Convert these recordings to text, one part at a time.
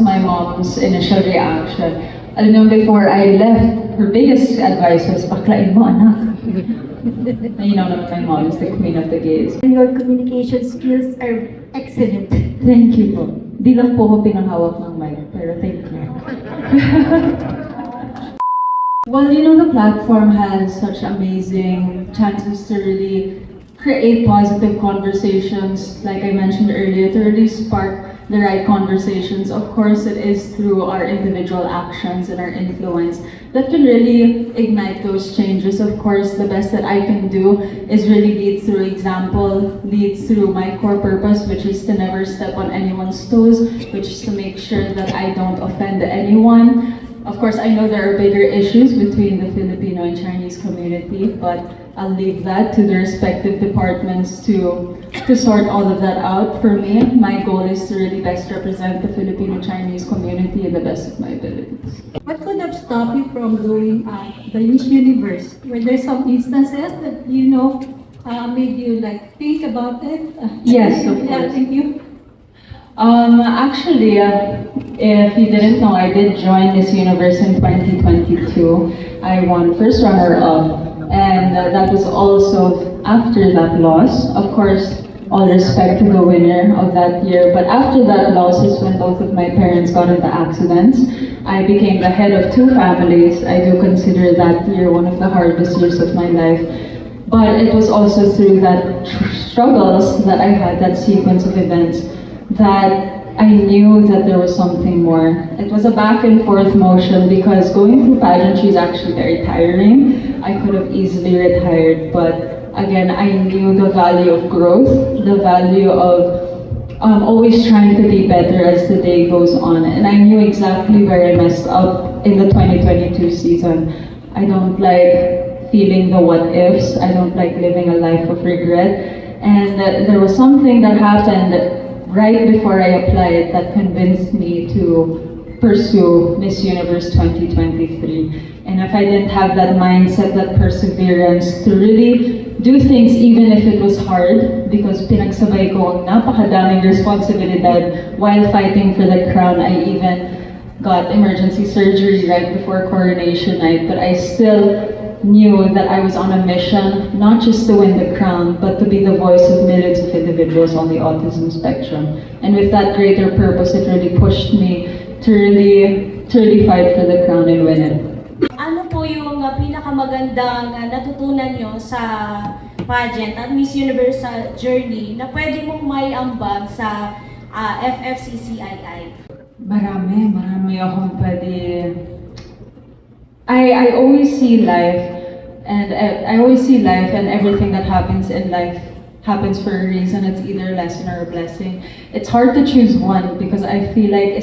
my mom's initial reaction. Alam niyo, before I left, her biggest advice was, "Baklain mo, anak." You know, my mom is the queen of the gays. Your communication skills are excellent. Thank you po. Di lang po ko pinahawak ng mic, pero thank you. Well, you know, the platform has such amazing chances to really create positive conversations, like I mentioned earlier, to really spark the right conversations. Of course, it is through our individual actions and our influence that can really ignite those changes. Of course, the best that I can do is really lead through example, lead through my core purpose, which is to never step on anyone's toes, which is to make sure that I don't offend anyone. Of course, I know there are bigger issues between the Filipino and Chinese community, but I'll leave that to the respective departments to sort all of that out. For me, my goal is to really best represent the Filipino-Chinese community in the best of my abilities. What could have stopped you from doing the Miss Universe? Were there some instances that made you think about it? Yes, of Yeah, course. thank you. Actually, if you didn't know, I did join Miss Universe in 2022. I won first runner-up, and that was also after that loss. Of course, all respect to the winner of that year, but after that loss is when both of my parents got into accidents. I became the head of 2 families. I do consider that year one of the hardest years of my life. But it was also through that struggles that I had, that sequence of events, that I knew that there was something more. It was a back and forth motion because going through pageantry is actually very tiring. I could have easily retired, but again, I knew the value of growth, the value of always trying to be better as the day goes on. And I knew exactly where I messed up in the 2022 season. I don't like feeling the what ifs. I don't like living a life of regret. And there was something that happened right before I applied that convinced me to pursue Miss Universe 2023. And if I didn't have that mindset, that perseverance to really do things even if it was hard, because pinagsabay ko ang napakadaming responsibilidad while fighting for the crown. I even got emergency surgery right before coronation night, but I still knew that I was on a mission, not just to win the crown, but to be the voice of millions of individuals on the autism spectrum. And with that greater purpose, it really pushed me to really fight for the crown and win it. Ano po yung pinakamagandang natutunan nyo sa pageant at Miss Universe journey na pwede mong may ambag sa FFCCII? Marami akong pwede. I always see life, and everything that happens in life happens for a reason. It's either a lesson or a blessing. It's hard to choose one because I feel like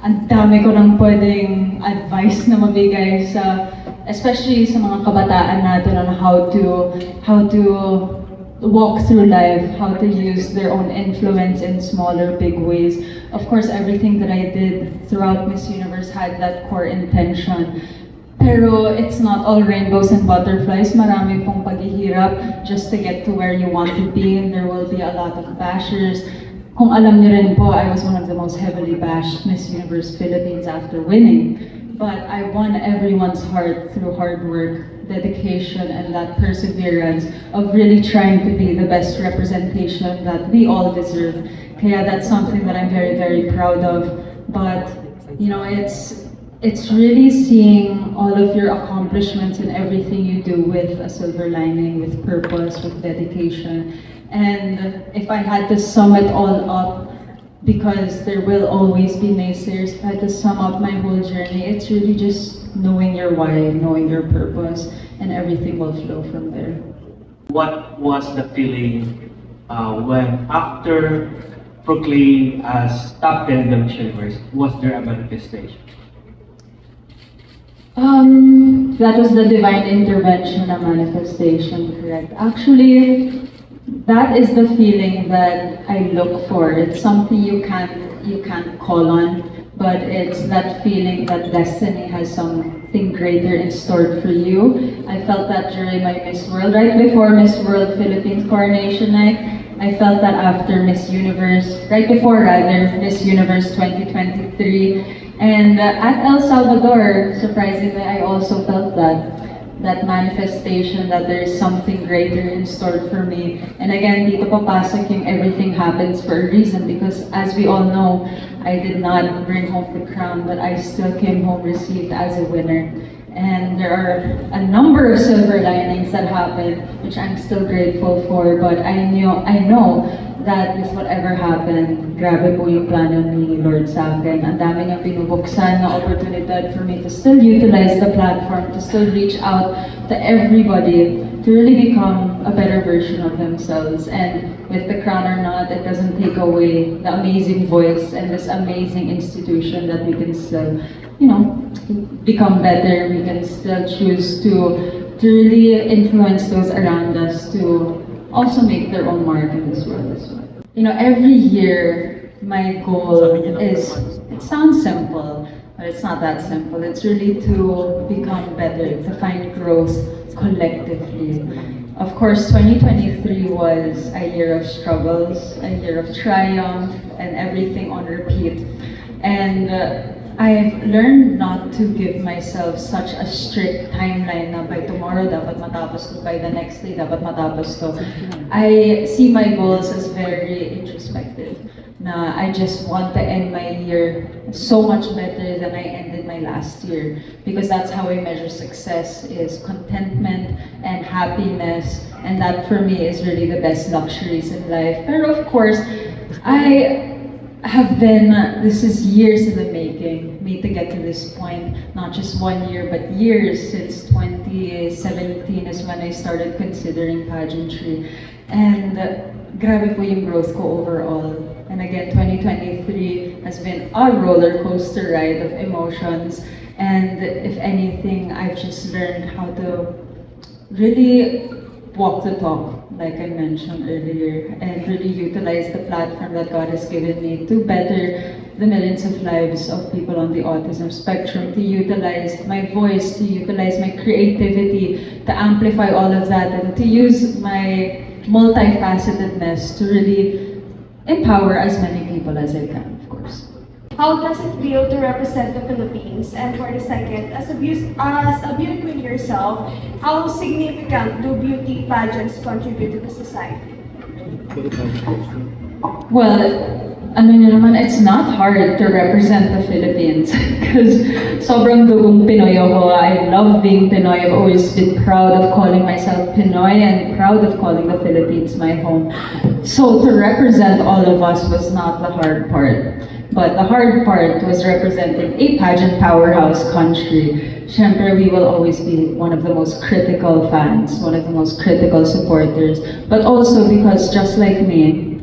ang dami ko nang pwedeng advice na mabigay especially sa mga kabataan natin on how to walk through life, how to use their own influence in small or big ways. Of course, everything that I did throughout Miss Universe had that core intention. Pero it's not all rainbows and butterflies. Marami pong paghihirap just to get to where you want to be. And there will be a lot of bashers. Kung alam niyo rin po, I was one of the most heavily bashed Miss Universe Philippines after winning. But I won everyone's heart through hard work, dedication, and that perseverance of really trying to be the best representation that we all deserve. Kaya that's something that I'm very, very proud of. But, you know, it's really seeing all of your accomplishments and everything you do with a silver lining, with purpose, with dedication. And if I had to sum it all up, because there will always be naysayers, if I had to sum up my whole journey, it's really just knowing your why, knowing your purpose, and everything will flow from there. What was the feeling when after proclaimed as top 10 in the Miss Universe, was there a manifestation? That was the divine intervention, a manifestation, correct? Actually, that is the feeling that I look for. It's something you can't call on, but it's that feeling that destiny has something greater in store for you. I felt that during my Miss World, right before Miss World Philippines coronation night. I felt that after Miss Universe, right before rather, Miss Universe 2023, and at El Salvador, surprisingly, I also felt that manifestation that there is something greater in store for me. And again, dito papasok yung everything happens for a reason, because as we all know, I did not bring home the crown, but I still came home received as a winner. And there are a number of silver linings that happened, which I'm still grateful for, but I know that is whatever happened, grabe po yung plano ni Lord sa akin. Ang dami niyang pinubuksan na oportunidad for me to still utilize the platform, to still reach out to everybody, to really become a better version of themselves. And with the crown or not, it doesn't take away the amazing voice and this amazing institution that we can still, become better. We can still choose to really influence those around us to also make their own mark in this world as well. Every year, my goal is, it sounds simple, but it's not that simple. It's really to become better, to find growth collectively. Of course, 2023 was a year of struggles, a year of triumph, and everything on repeat. And I've learned not to give myself such a strict timeline na by tomorrow dapat matapos to, by the next day dapat matapos to. I see my goals as very introspective. Na I just want to end my year so much better than I ended my last year, because that's how I measure success, is contentment and happiness, and that for me is really the best luxuries in life. But of course, I have been, this is years in the making, me to get to this point, not just 1 year, but years. Since 2017 is when I started considering pageantry. And grabe po yung growth ko overall. And again, 2023 has been a roller coaster ride of emotions. And if anything, I've just learned how to really walk the talk, like I mentioned earlier, and really utilize the platform that God has given me to better the millions of lives of people on the autism spectrum, to utilize my voice, to utilize my creativity, to amplify all of that, and to use my multifacetedness to really empower as many people as I can, of course. How does it feel to represent the Philippines? And for the second, as a beauty queen yourself, how significant do beauty pageants contribute to the society? Well, it's not hard to represent the Philippines because sobrang dugong Pinoy ako. I love being Pinoy. I've always been proud of calling myself Pinoy and proud of calling the Philippines my home. So to represent all of us was not the hard part. But the hard part was representing a pageant powerhouse country. Siyempre, we will always be one of the most critical fans, one of the most critical supporters. But also because, just like me,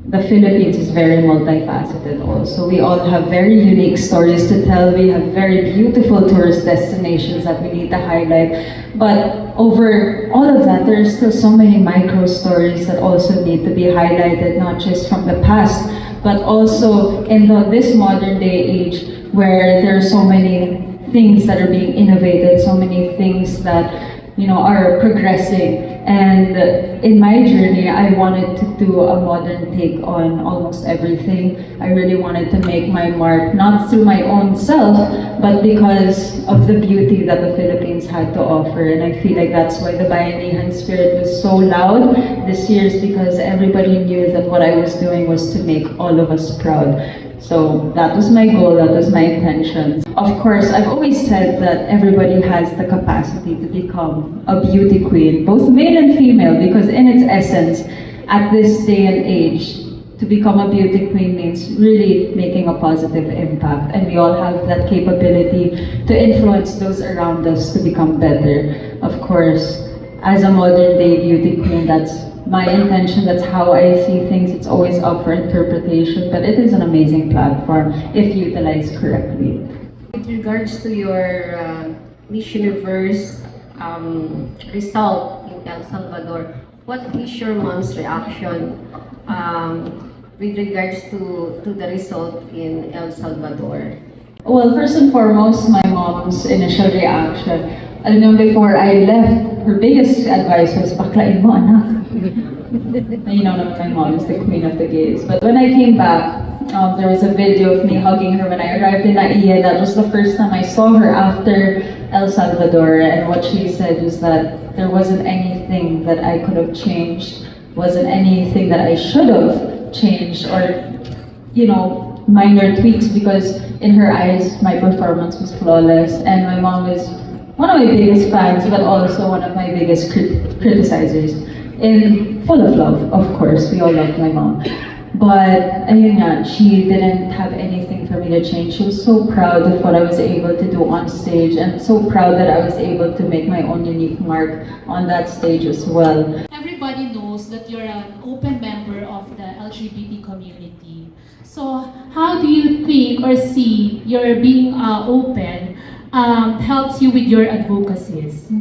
the Philippines is very multifaceted also. We all have very unique stories to tell. We have very beautiful tourist destinations that we need to highlight. But over all of that, there are still so many micro stories that also need to be highlighted, not just from the past, but also in this modern day age where there are so many things that are being innovated, so many things that are progressing. And in my journey, I wanted to do a modern take on almost everything. I really wanted to make my mark, not through my own self, but because of the beauty that the Philippines had to offer. And I feel like that's why the Bayanihan spirit was so loud this year, is because everybody knew that what I was doing was to make all of us proud. So that was my goal, that was my intention. Of course, I've always said that everybody has the capacity to become a beauty queen, both male and female, because in its essence, at this day and age, to become a beauty queen means really making a positive impact. And we all have that capability to influence those around us to become better. Of course, as a modern day beauty queen, that's my intention, that's how I see things. It's always up for interpretation, but it is an amazing platform if utilized correctly. With regards to your Miss Universe result in El Salvador, what is your mom's reaction with regards to the result in El Salvador? Well, first and foremost, my mom's initial reaction. Alam niyo, before I left her biggest advice was, "Baklain mo, anak." And you know, my mom is the queen of the gays. But when I came back, there was a video of me hugging her when I arrived in Naiya. That was the first time I saw her after El Salvador, and what she said was that there wasn't anything that I could have changed, wasn't anything that I should have changed, or, you know, minor tweaks, because in her eyes, my performance was flawless, and my mom is one of my biggest fans, but also one of my biggest criticizers. In full of love, of course, we all love my mom. But ayun nga, she didn't have anything for me to change. She was so proud of what I was able to do on stage, and so proud that I was able to make my own unique mark on that stage as well. Everybody knows that you're an open member of the LGBT community. So how do you think or see your being open helps you with your advocacies?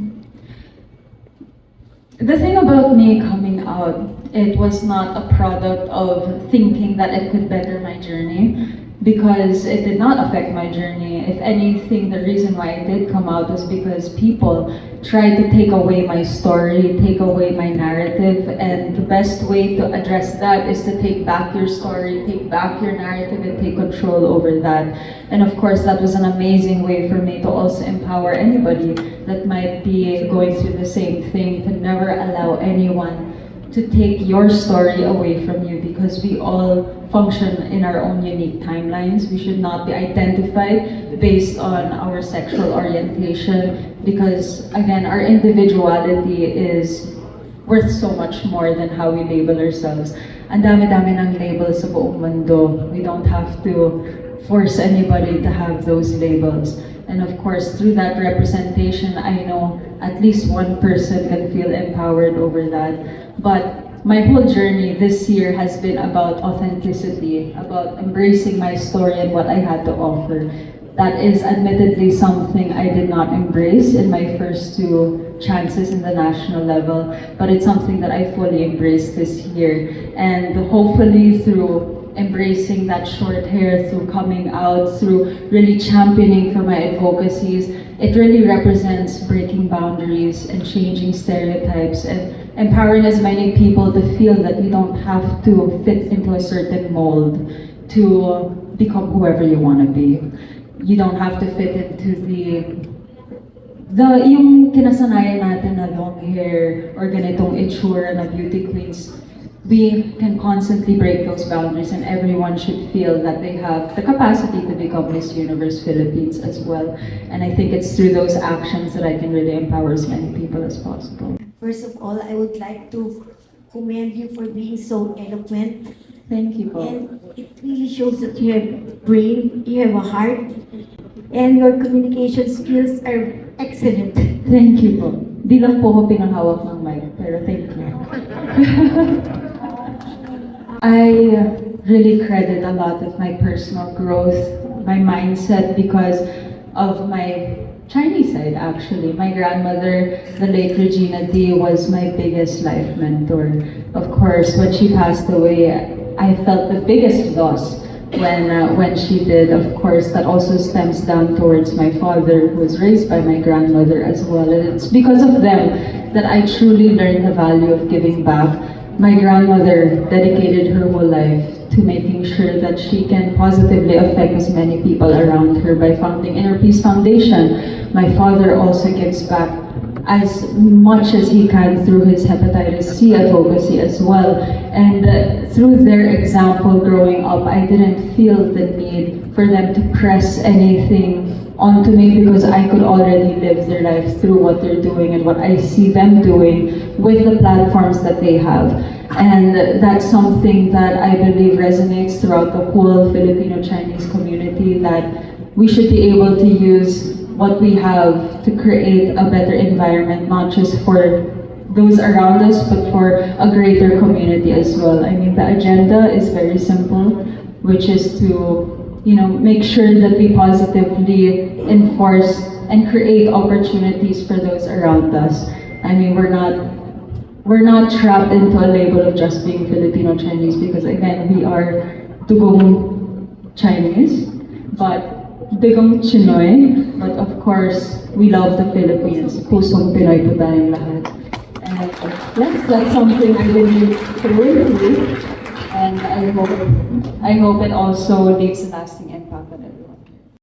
The thing about me coming out, it was not a product of thinking that it could better my journey, because it did not affect my journey. If anything, the reason why I did come out was because people tried to take away my story, take away my narrative, and the best way to address that is to take back your story, take back your narrative, and take control over that. And of course, that was an amazing way for me to also empower anybody that might be going through the same thing, to never allow anyone to take your story away from you, because we all function in our own unique timelines. We should not be identified based on our sexual orientation, because again, our individuality is worth so much more than how we label ourselves. Ang dami-dami ng labels sa buong mundo. We don't have to force anybody to have those labels. And of course, through that representation, I know at least one person can feel empowered over that. But my whole journey this year has been about authenticity, about embracing my story and what I had to offer. That is admittedly something I did not embrace in my first 2 chances in the national level, but it's something that I fully embraced this year. And hopefully through embracing that short hair, through coming out, through really championing for my advocacies, it really represents breaking boundaries and changing stereotypes and empowering as many people to feel that you don't have to fit into a certain mold to become whoever you want to be. You don't have to fit into yung kinasanayan natin na long hair or ganitong itsura na beauty queens. We can constantly break those boundaries, and everyone should feel that they have the capacity to become Miss Universe Philippines as well. And I think it's through those actions that I can really empower as many people as possible. First of all, I would like to commend you for being so eloquent. Thank you po. And it really shows that you have brain, you have a heart, and your communication skills are excellent. Thank you po. Di lang po ako pinahawak ng mic, pero thank you. I really credit a lot of my personal growth, my mindset, because of my Chinese side, actually. My grandmother, the late Regina D, was my biggest life mentor. Of course, when she passed away, I felt the biggest loss when she did. Of course, that also stems down towards my father, who was raised by my grandmother as well. And it's because of them that I truly learned the value of giving back. My grandmother dedicated her whole life to making sure that she can positively affect as many people around her by founding Inner Peace Foundation. My father also gives back as much as he can through his hepatitis C advocacy as well. And through their example growing up, I didn't feel the need for them to press anything onto me, because I could already live their life through what they're doing and what I see them doing with the platforms that they have. And that's something that I believe resonates throughout the whole Filipino-Chinese community, that we should be able to use what we have to create a better environment, not just for those around us, but for a greater community as well. I mean, the agenda is very simple, which is to make sure that we positively enforce and create opportunities for those around us. I mean, we're not trapped into a label of just being Filipino Chinese, because again, we are Dugong Chinese, but bigong Chinoy, but of course, we love the Philippines. Pusong Pinoy po tayong lahat. And yes, that's something I believe through and through. And I hope it also leaves a lasting